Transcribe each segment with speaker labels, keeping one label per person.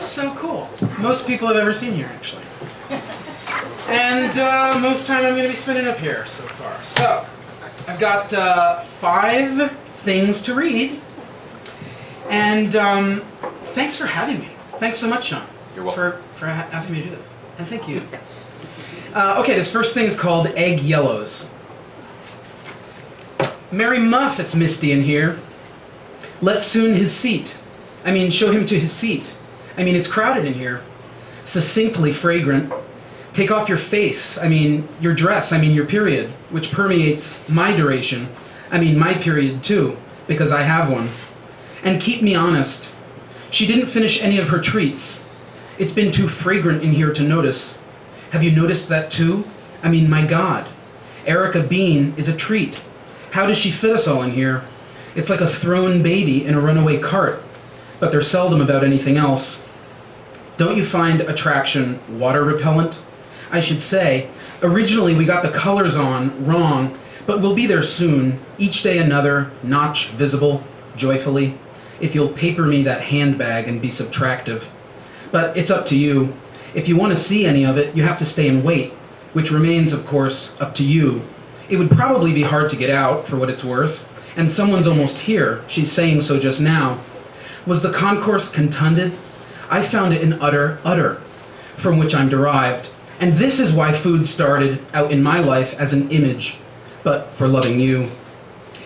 Speaker 1: is so cool. Most people I've ever seen here, actually. And most time I'm going to be spending up here so far. So, I've got 5 things to read. And thanks for having me. Thanks so much, Sean.
Speaker 2: You're welcome.
Speaker 1: For asking me to do this. And thank you. Okay, this first thing is called Egg Yellows. Merry Muff, it's misty in here. Let's soon his seat. Show him to his seat. It's crowded in here. Succinctly fragrant. Take off your face, your dress, your period, which permeates my duration. My period too, because I have one. And keep me honest. She didn't finish any of her treats. It's been too fragrant in here to notice. Have you noticed that too? My God. Erica Bean is a treat. How does she fit us all in here? It's like a thrown baby in a runaway cart, but they're seldom about anything else. Don't you find attraction water repellent? I should say, originally we got the colors on wrong, but we'll be there soon, each day another, notch visible, joyfully, if you'll paper me that handbag and be subtractive. But it's up to you. If you want to see any of it, you have to stay and wait, which remains, of course, up to you. It would probably be hard to get out, for what it's worth, and someone's almost here. She's saying so just now. Was the concourse contunded? I found it an utter, from which I'm derived. And this is why food started out in my life as an image, but for loving you.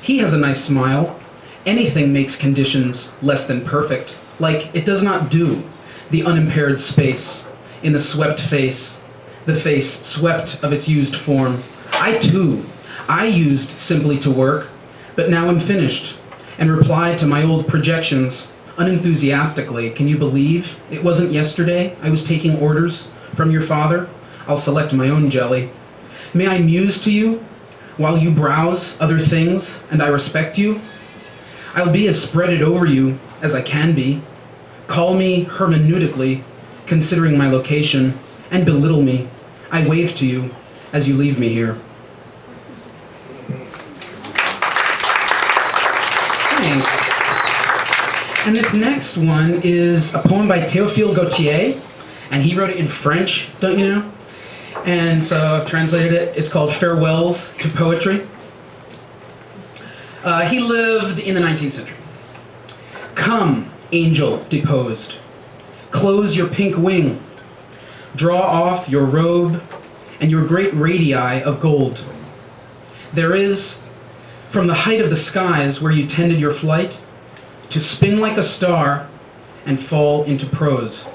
Speaker 1: He has a nice smile. Anything makes conditions less than perfect, like it does not do. The unimpaired space, in the swept face, the face swept of its used form. I used simply to work, but now I'm finished, and reply to my old projections unenthusiastically. Can you believe it wasn't yesterday I was taking orders from your father? I'll select my own jelly. May I muse to you while you browse other things and I respect you? I'll be as spreaded over you as I can be. Call me hermeneutically, considering my location, and belittle me. I wave to you as you leave me here. Thanks. And this next one is a poem by Théophile Gautier, and he wrote it in French, don't you know? And so I've translated it. It's called Farewells to Poetry. He lived in the 19th century. Come, angel deposed, close your pink wing, draw off your robe and your great radii of gold. There is, from the height of the skies where you tended your flight, to spin like a star and fall into prose.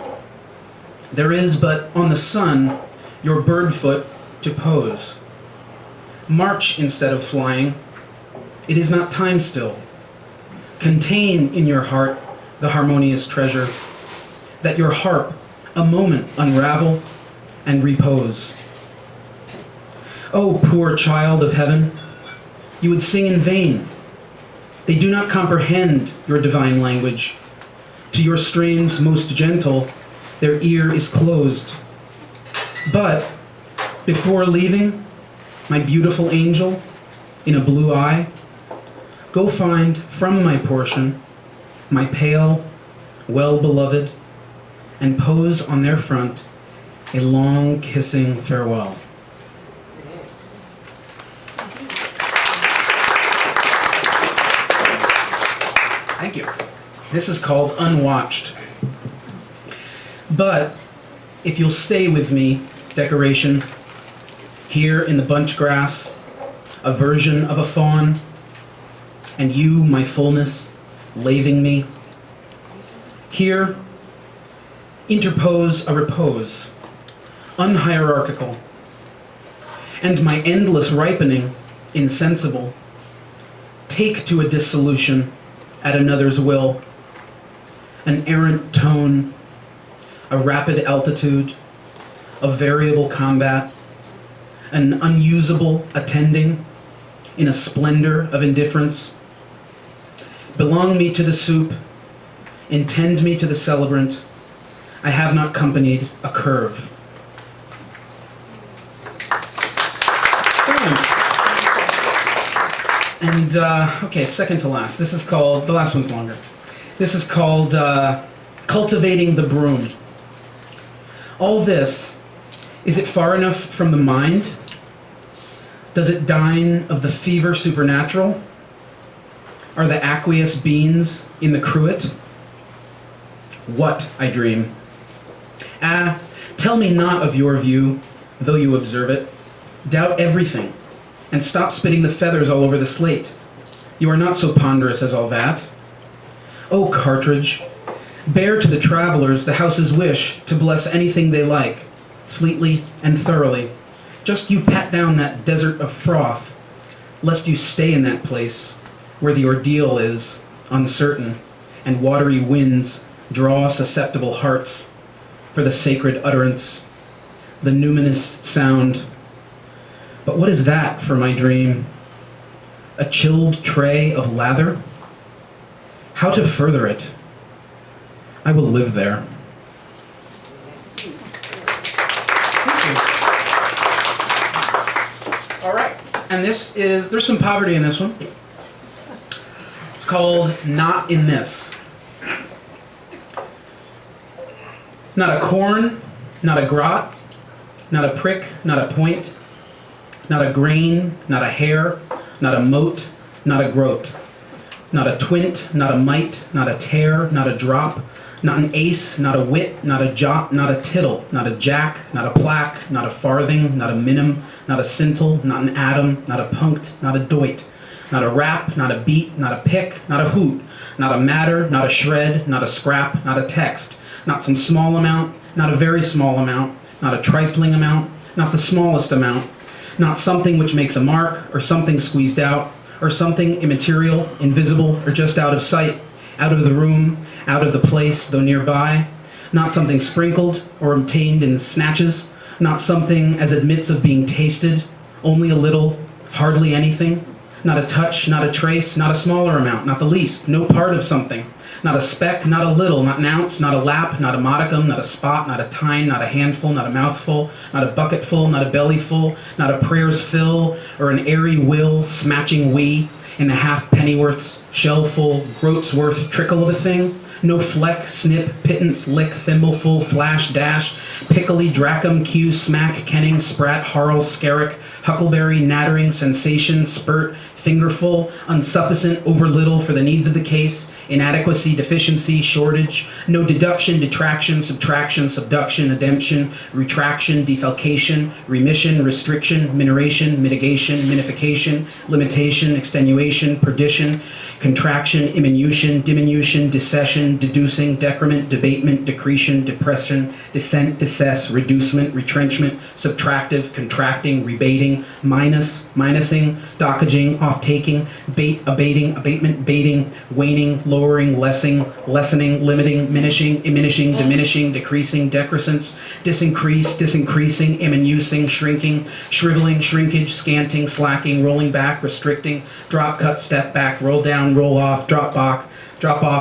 Speaker 1: There is but on the sun your bird foot to pose. March instead of flying. It is not time still. Contain in your heart the harmonious treasure, that your harp a moment unravel and repose. O poor child of heaven, you would sing in vain. They do not comprehend your divine language. To your strains most gentle, their ear is closed. But before leaving, my beautiful angel, in a blue eye, go find from my portion my pale, well-beloved, and pose on their front a long kissing farewell. Thank you. This is called Unwatched. But if you'll stay with me, decoration, here in the bunch grass, a version of a fawn, and you, my fullness, laving me. Here, interpose a repose, unhierarchical, and my endless ripening, insensible, take to a dissolution at another's will, an errant tone, a rapid altitude, a variable combat, an unusable attending in a splendor of indifference. Belong me to the soup, intend me to the celebrant. I have not companied a curve. And, okay, second to last. This is called, the last one's longer. This is called cultivating the broom. All this, is it far enough from the mind? Does it dine of the fever supernatural? Are the aqueous beans in the cruet? What, I dream? Ah, tell me not of your view, though you observe it. Doubt everything, and stop spitting the feathers all over the slate. You are not so ponderous as all that. O cartridge, bear to the travelers the house's wish to bless anything they like, fleetly and thoroughly. Just you pat down that desert of froth, lest you stay in that place where the ordeal is uncertain, and watery winds draw susceptible hearts for the sacred utterance, the numinous sound. But what is that for my dream? A chilled tray of lather? How to further it? I will live there. All right, and there's some poverty in this one. It's called Not in This. Not a corn, not a grot, not a prick, not a point, not a grain, not a hair, not a mote, not a groat, not a twint, not a mite, not a tear, not a drop, not an ace, not a wit, not a jot, not a tittle, not a jack, not a plaque, not a farthing, not a minim, not a scintille, not an atom, not a punct, not a doit, not a rap, not a beat, not a pick, not a hoot, not a matter, not a shred, not a scrap, not a text, not some small amount, not a very small amount, not a trifling amount, not the smallest amount, not something which makes a mark, or something squeezed out, or something immaterial, invisible, or just out of sight, out of the room, out of the place, though nearby, not something sprinkled or obtained in snatches, not something as admits of being tasted, only a little, hardly anything, not a touch, not a trace, not a smaller amount, not the least, no part of something, not a speck, not a little, not an ounce, not a lap, not a modicum, not a spot, not a tine, not a handful, not a mouthful, not a bucketful, not a bellyful, not a prayer's fill, or an airy will, smatching we, in the half pennyworth's shellful, groat's worth trickle of a thing, no fleck, snip, pittance, lick, thimbleful, flash, dash, pickly, drachm, cue, smack, kenning, sprat, harl, skerrick, huckleberry, nattering, sensation, spurt, fingerful, unsufficient, overlittle for the needs of the case, inadequacy, deficiency, shortage, no deduction, detraction, subtraction, subduction, ademption, retraction, defalcation, remission, restriction, minoration, mitigation, minification, limitation, extenuation, perdition, contraction, imminution, diminution, decession, deducing, decrement, debatement, decretion, depression, descent, decess, reducement, retrenchment, subtractive, contracting, rebating, minus, minusing, dockaging, off-taking, bait, abating, abatement, baiting, waning, lowering, lessening, limiting, diminishing, decreasing, decrescence, disincreasing, imminusing, shrinking, shriveling, shrinkage, scanting, slacking, rolling back, restricting, drop, cut, step back, roll down, roll off, drop off,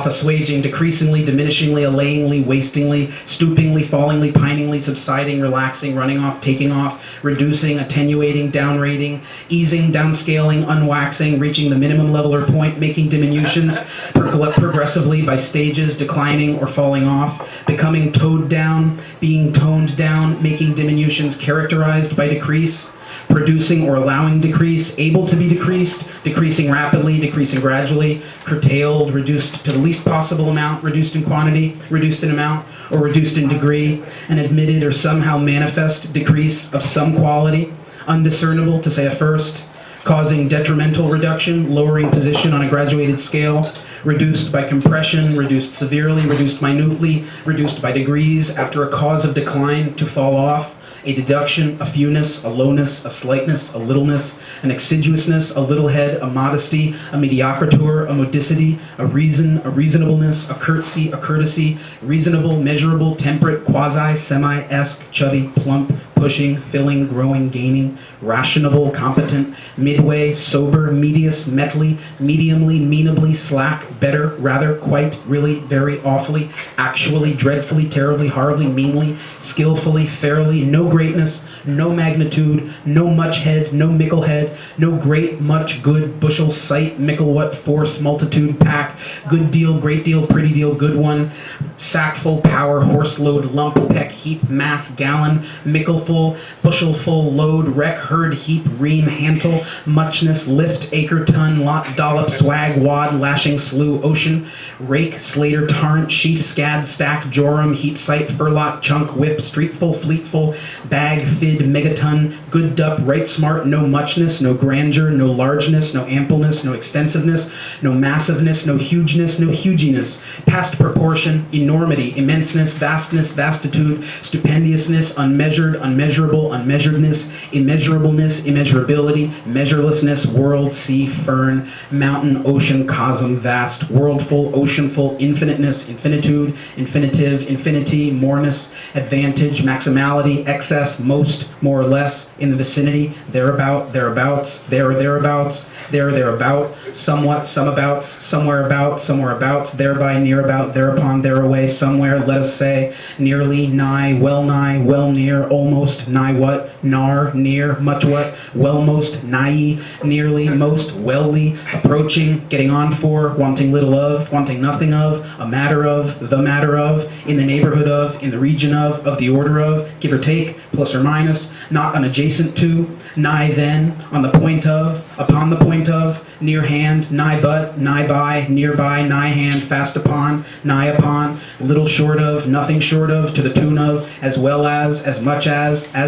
Speaker 1: assuaging, decreasingly, diminishingly, allayingly, wastingly, stoopingly, fallingly, piningly, subsiding, relaxing, running off, taking off, reducing, attenuating, downrating, easing, downscaling, unwaxing, reaching the minimum level or point, making diminutions, progressively by stages, declining or falling off, becoming towed down, being toned down, making diminutions characterized by decrease, producing or allowing decrease, able to be decreased, decreasing rapidly, decreasing gradually, curtailed, reduced to the least possible amount, reduced in quantity, reduced in amount, or reduced in degree, an admitted or somehow manifest decrease of some quality, undiscernible to say a first, causing detrimental reduction, lowering position on a graduated scale, reduced by compression, reduced severely, reduced minutely, reduced by degrees after a cause of decline to fall off, a deduction, a fewness, a lowness, a slightness, a littleness, an exiguousness, a little head, a modesty, a mediocritur, a modicity, a reason, a reasonableness, a courtesy, reasonable, measurable, temperate, quasi, semi-esque, chubby, plump, pushing, filling, growing, gaining, rationable, competent, midway, sober, medius, metly, mediumly, meanably, slack, better, rather, quite, really, very, awfully, actually, dreadfully, terribly, horribly, meanly, skillfully, fairly, no greatness, no magnitude, no much head, no mickle head, no great, much, good, bushel, sight, mickle, what, force, multitude, pack, good deal, great deal, pretty deal, good one, sackful, power, horse load, lump, peck, heap, mass, gallon, mickleful, bushelful, load, wreck, herd, heap, ream, hantle, muchness, lift, acre, ton, lot, dollop, swag, wad, lashing, slew, ocean, rake, slater, torrent, sheaf, scad, stack, jorum, heap, sight, furlot, chunk, whip, streetful, fleetful, bag, fid, megaton, good dup, right smart, no muchness, no grandeur, no largeness, no ampleness, no extensiveness, no massiveness, no hugeness, no huginess, past proportion, enormity, immenseness, vastness, vastitude, stupendiousness, unmeasured, unmeasurable, unmeasuredness, immeasurableness, immeasurability, measurelessness, world, sea, fern, mountain, ocean, cosm, vast, worldful, oceanful, infiniteness, infinitude, infinitive, infinity, moreness, advantage, maximality, excess, most, more or less, in the vicinity, thereabout, thereabouts, there, thereabouts, there, thereabout, somewhat, someabouts, somewhere abouts, thereby, near about, thereupon, thereaway, somewhere, let us say, nearly, nigh, well near, almost, nigh what, nar, near, much what, well most, nigh, nearly, most, welly, approaching, getting on for, wanting little of, wanting nothing of, a matter of, the matter of, in the neighborhood of, in the region of the order of, give or take, plus or minus, not unadjacent to, nigh then, on the point of, upon the point of, near hand, nigh but, nigh by, nearby, nigh hand, fast upon, nigh upon, little short of, nothing short of, to the tune of, as well as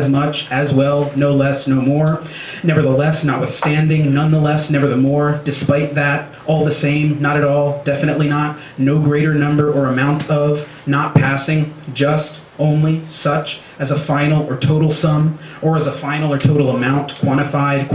Speaker 1: much as well, no less, no more, nevertheless, notwithstanding, nonetheless, never the more, despite that, all the same, not at all, definitely not, no greater number or amount of, not passing, just, only, such, as a final or total sum, or as a final or total amount, quantified,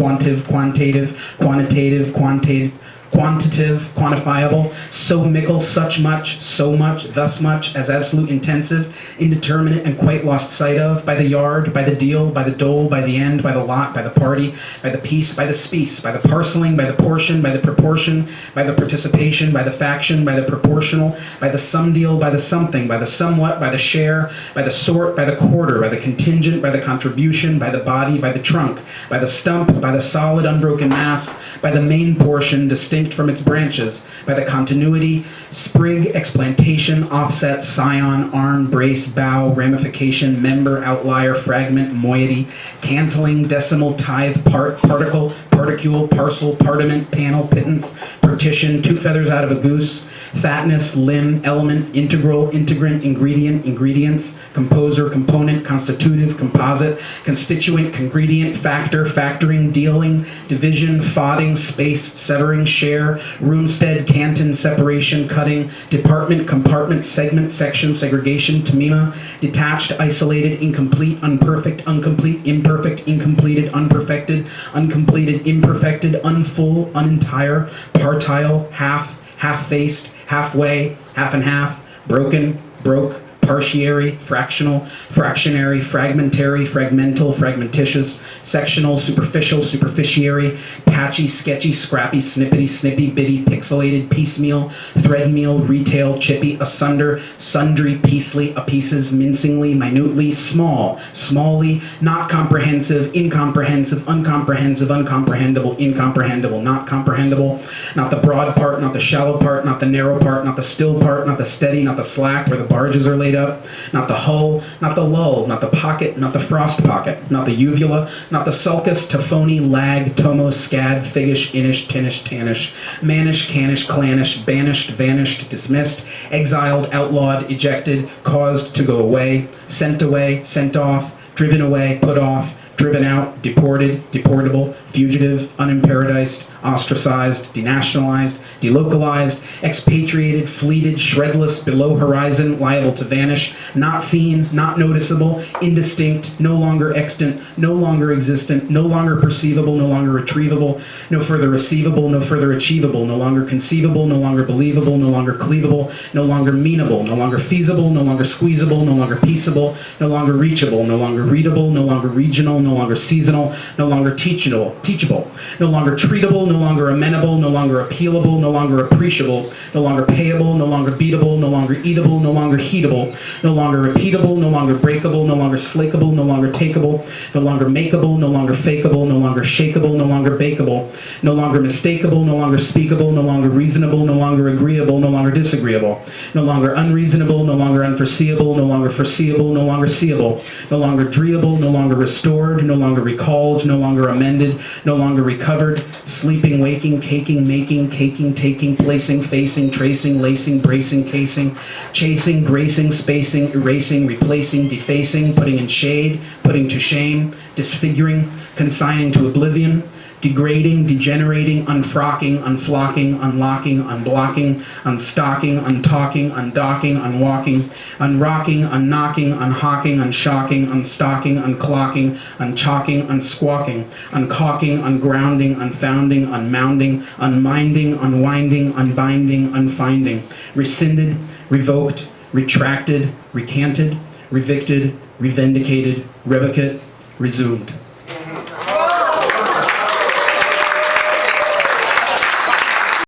Speaker 1: quantitative, quantifiable, so mickle, such much, so much, thus much, as absolute intensive, indeterminate, and quite lost sight of, by the yard, by the deal, by the dole, by the end, by the lot, by the party, by the piece, by the spiece, by the parceling, by the portion, by the proportion, by the participation, by the faction, by the proportional, by the sum deal, by the something, by the somewhat, by the share, by the sort, by the quarter, by the contingent, by the contribution, by the body, by the trunk, by the stump, by the solid unbroken mass, by the main portion, distinct from its branches, by the continuity, sprig, explantation, offset, scion, arm, brace, bough, ramification, member, outlier, fragment, moiety, cantling, decimal, tithe, part, particle, particule, parcel, partiment, panel, pittance, partition, two feathers out of a goose, fatness, limb, element, integral, integrant, ingredient, ingredients, composer, component, constitutive, composite, constituent, congredient, factor, factoring, dealing, division, fodding, space, severing, share, roomstead, canton, separation, cutting, department, compartment, segment, section, segregation, tamima, detached, isolated, incomplete, unperfect, incomplete, imperfect, incompleted, unperfected, uncompleted, imperfected, unfull, unentire, partile, half, half-faced, halfway, half and half, broken, broke, partiary, fractional, fractionary, fragmentary, fragmental, fragmentitious, sectional, superficial, superficiary, patchy, sketchy, scrappy, snippety, snippy, bitty, pixelated, piecemeal, threadmeal, retail, chippy, asunder, sundry, piecely, a pieces, mincingly, minutely, small, smally, not comprehensive, incomprehensive, uncomprehensive, uncomprehendable, incomprehensible, not comprehensible, not the broad part, not the shallow part, not the narrow part, not the still part, not the steady, not the slack where the barges are laid up, not the hull, not the lull, not the pocket, not the frost pocket, not the uvula, not the sulcus, tophony, lag, tomo, scad, figgish, inish, tinish, tannish, mannish, cannish, clannish, banished, vanished, dismissed, exiled, outlawed, ejected, caused to go away, sent off, driven away, put off, driven out, deported, deportable, fugitive, unimparadised, ostracized, denationalized, delocalized, expatriated, fleeted, shredless, below horizon, liable to vanish, not seen, not noticeable, indistinct, no longer extant, no longer existent, no longer perceivable, no longer retrievable, no further receivable, no further achievable, no longer conceivable, no longer believable, no longer cleavable, no longer meanable, no longer feasible, no longer squeezable, no longer peaceable, no longer reachable, no longer readable, no longer regional, no longer seasonal, no longer teachable, no longer treatable, no longer amenable, no longer appealable, no longer appreciable, no longer payable, no longer beatable, no longer eatable, no longer heatable, no longer repeatable, no longer breakable, no longer slakeable, no longer takeable, no longer makeable, no longer fakeable, no longer shakeable, no longer bakeable, no longer mistakable, no longer speakable, no longer reasonable, no longer agreeable, no longer disagreeable, no longer unreasonable, no longer unforeseeable, no longer foreseeable, no longer seeable, no longer dreeable, no longer restored, no longer recalled, no longer amended, no longer recovered, sleeping, waking, caking, making, caking, taking, placing, facing, tracing, lacing, bracing, casing, chasing, gracing, spacing, erasing, replacing, defacing, putting in shade, putting to shame, disfiguring, consigning to oblivion, degrading, degenerating, unfrocking, unflocking, unlocking, unblocking, unstocking, untalking, undocking, unwalking, unrocking, unknocking, unhawking, unshocking, unstocking, unclocking, unchalking, unsquawking, uncalking, ungrounding, unfounding, unmounding, unminding, unwinding, unbinding, unfinding, rescinded, revoked, retracted, recanted, revicted, revindicated, revocate, resumed.